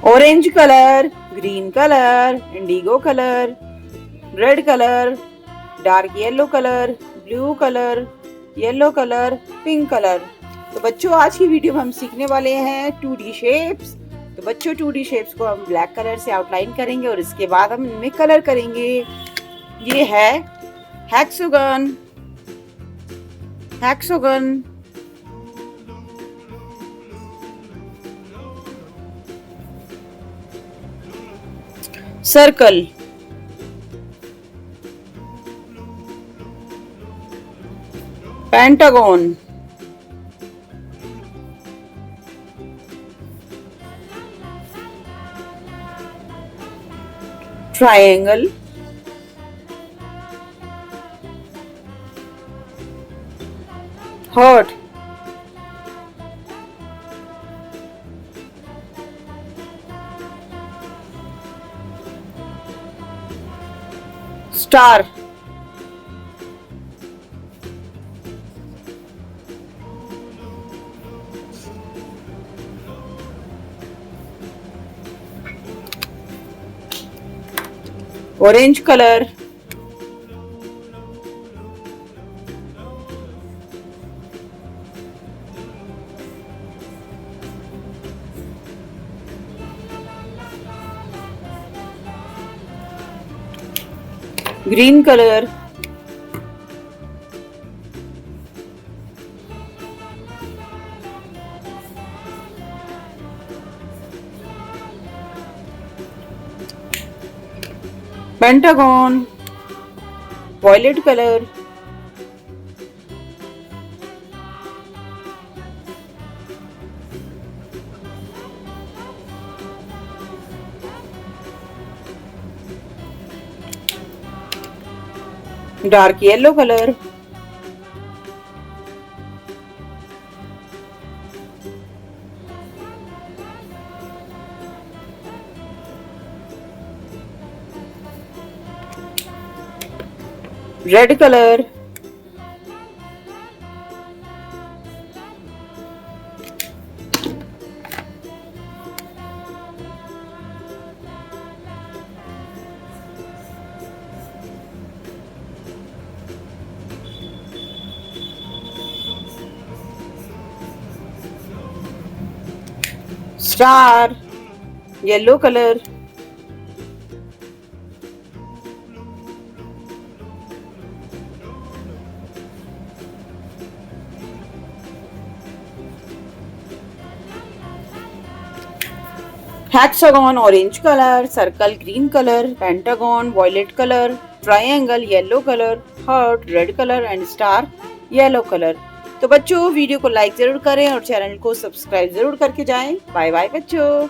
orange color, green color, indigo color, red color, dark yellow color, blue color, yellow colour, pink colour. तो बच्चों आज की video में हम सीखने वाले हैं 2D शेप्स। तो बच्चों 2D शेप्स को हम ब्लैक कलर से आउटलाइन करेंगे और इसके बाद हम इनमें कलर करेंगे। ये है hexagon, hexagon, circle, pentagon, triangle, heart, star, orange colour, green colour, pentagon, violet colour, dark yellow colour, red colour, star, yellow colour, hexagon orange colour, circle green colour, pentagon violet colour, triangle yellow colour, heart red colour and star yellow colour. तो बच्चों video को like जरूर करें और channel को subscribe जरूर करके जाएं। बाय बाय बच्चों।